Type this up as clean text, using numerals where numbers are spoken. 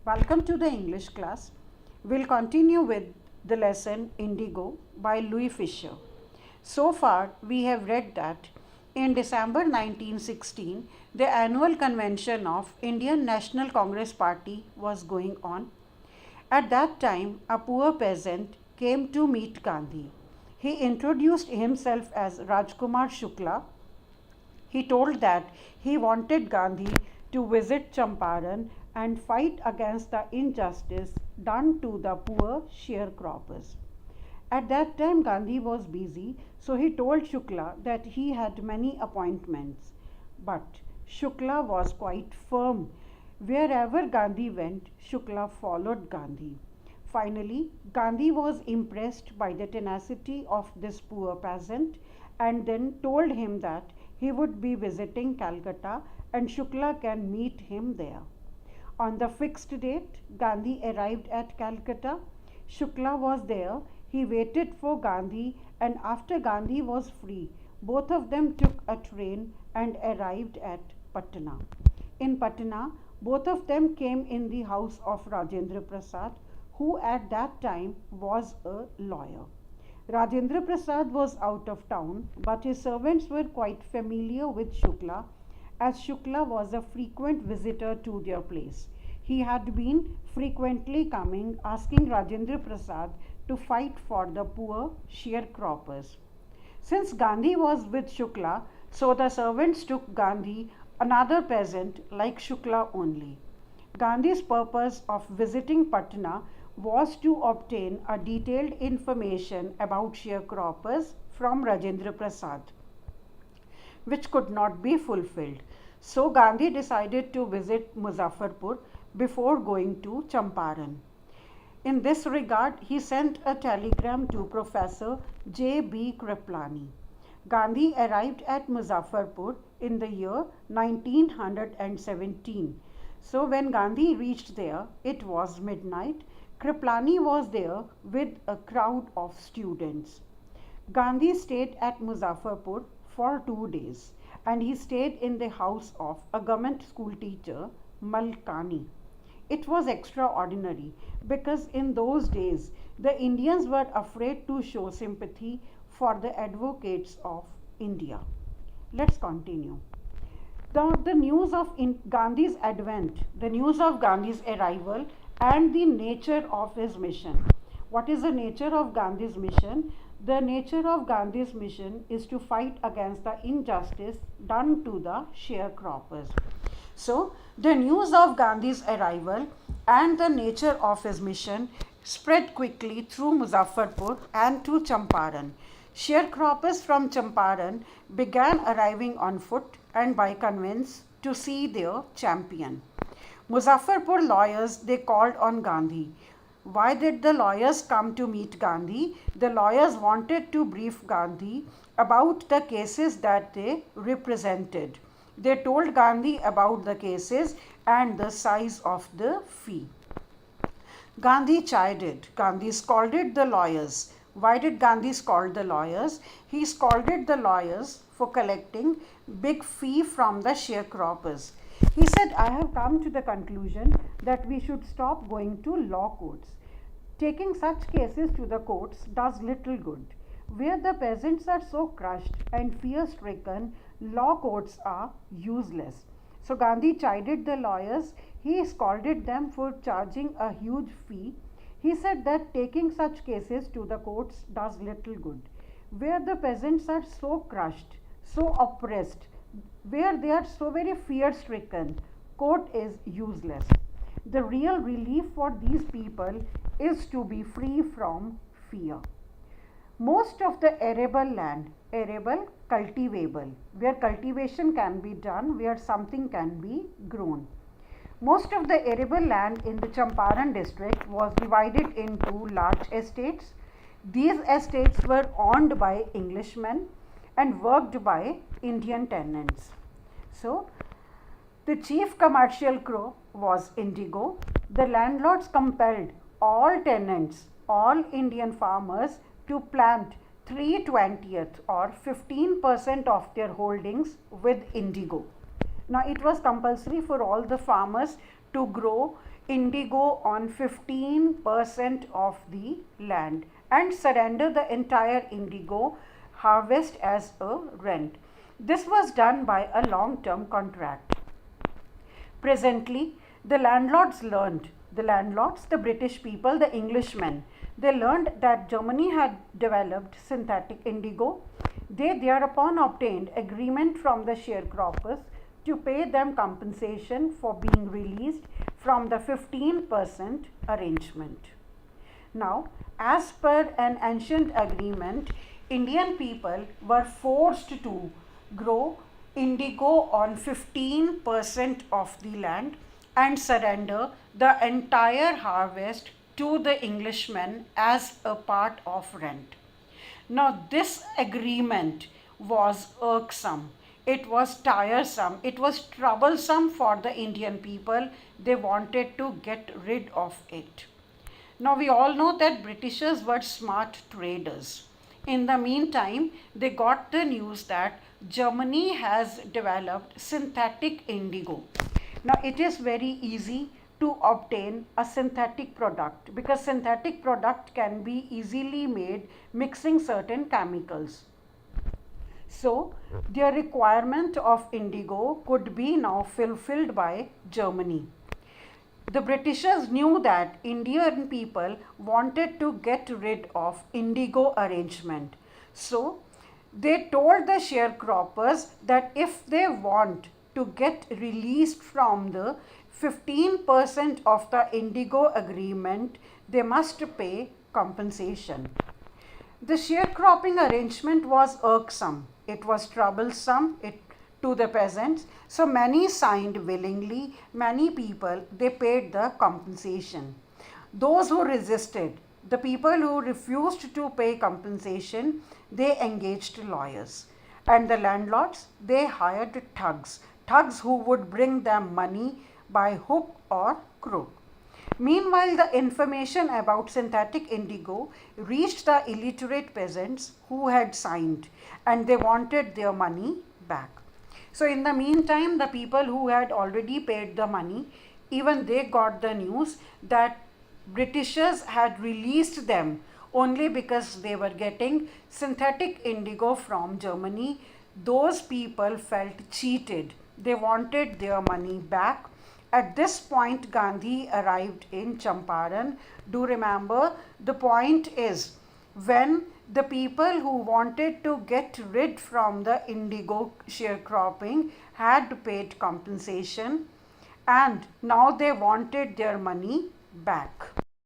Welcome to the English class. We'll continue with the lesson Indigo by Louis Fischer. So far, we have read that in December 1916, the annual convention of Indian National Congress Party was going on. At that time, a poor peasant came to meet Gandhi. He introduced himself as Rajkumar Shukla. He told that he wanted Gandhi to visit Champaran and fight against the injustice done to the poor sharecroppers. At that time, Gandhi was busy, so he told Shukla that he had many appointments. But Shukla was quite firm. Wherever Gandhi went, Shukla followed Gandhi. Finally, Gandhi was impressed by the tenacity of this poor peasant and then told him that he would be visiting Calcutta and Shukla can meet him there. On the fixed date, Gandhi arrived at Calcutta. Shukla was there. He waited for Gandhi, and after Gandhi was free, both of them took a train and arrived at Patna. In Patna, both of them came in the house of Rajendra Prasad, who at that time was a lawyer. Rajendra Prasad was out of town, but his servants were quite familiar with Shukla, as Shukla was a frequent visitor to their place. He had been frequently coming asking Rajendra Prasad to fight for the poor sharecroppers. Since Gandhi was with Shukla, so the servants took Gandhi, another peasant like Shukla only. Gandhi's purpose of visiting Patna was to obtain a detailed information about sharecroppers from Rajendra Prasad, which could not be fulfilled. So Gandhi decided to visit Muzaffarpur before going to Champaran. In this regard, he sent a telegram to Professor J. B. Kriplani. Gandhi arrived at Muzaffarpur in the year 1917. So when Gandhi reached there, it was midnight. Kriplani was there with a crowd of students. Gandhi stayed at Muzaffarpur for 2 days, and he stayed in the house of a government school teacher, Malkani. It was extraordinary because in those days the Indians were afraid to show sympathy for the advocates of India. Let's continue. The news of Gandhi's advent, the news of Gandhi's arrival, and the nature of his mission. What is the nature of Gandhi's mission? The nature of Gandhi's mission is to fight against the injustice done to the sharecroppers. So, the news of Gandhi's arrival and the nature of his mission spread quickly through Muzaffarpur and to Champaran. Sharecroppers from Champaran began arriving on foot and by conveyance to see their champion. Muzaffarpur lawyers, they called on Gandhi. Why did the lawyers come to meet Gandhi? The lawyers wanted to brief Gandhi about the cases that they represented. They told Gandhi about the cases and the size of the fee. Gandhi chided, Gandhi scolded the lawyers. Why did Gandhi scold the lawyers? He scolded the lawyers for collecting big fee from the sharecroppers. He said, I have come to the conclusion that we should stop going to law courts. Taking such cases to the courts does little good. Where the peasants are so crushed and fear-stricken, law courts are useless. So Gandhi chided the lawyers. He scolded them for charging a huge fee. He said that taking such cases to the courts does little good. Where the peasants are so crushed, so oppressed, where they are so very fear-stricken, court is useless. The real relief for these people is to be free from fear. Most of the arable land, arable, cultivable, where cultivation can be done, where something can be grown. Most of the arable land in the Champaran district was divided into large estates. These estates were owned by Englishmen and worked by Indian tenants. So, the chief commercial crop was indigo. The landlords compelled all tenants, all Indian farmers to plant 3/20th or 15% of their holdings with indigo. Now it was compulsory for all the farmers to grow indigo on 15% of the land and surrender the entire indigo harvest as a rent. This was done by a long-term contract. Presently, the landlords, the British people, the Englishmen, they learned that Germany had developed synthetic indigo. They thereupon obtained agreement from the sharecroppers to pay them compensation for being released from the 15% arrangement. Now, as per an ancient agreement, Indian people were forced to grow indigo on 15% of the land and surrender the entire harvest to the Englishmen as a part of rent. Now, this agreement was irksome. It was tiresome. It was troublesome for the Indian people. They wanted to get rid of it. Now, we all know that Britishers were smart traders. In the meantime, they got the news that Germany has developed synthetic indigo. Now, it is very easy to obtain a synthetic product because synthetic product can be easily made mixing certain chemicals. So, their requirement of indigo could be now fulfilled by Germany. The Britishers knew that Indian people wanted to get rid of indigo arrangement. So, they told the sharecroppers that if they want to get released from the 15% of the indigo agreement, they must pay compensation. The sharecropping arrangement was irksome. It was troublesome to the peasants. So many signed willingly. Many people, they paid the compensation. Those who resisted, the people who refused to pay compensation, they engaged lawyers. And the landlords, they hired thugs who would bring them money by hook or crook. Meanwhile, the information about synthetic indigo reached the illiterate peasants who had signed and they wanted their money back. So in the meantime, the people who had already paid the money, even they got the news that Britishers had released them only because they were getting synthetic indigo from Germany. Those people felt cheated. They wanted their money back. At this point, Gandhi arrived in Champaran. Do remember, the point is when the people who wanted to get rid from the indigo sharecropping had paid compensation and now they wanted their money back.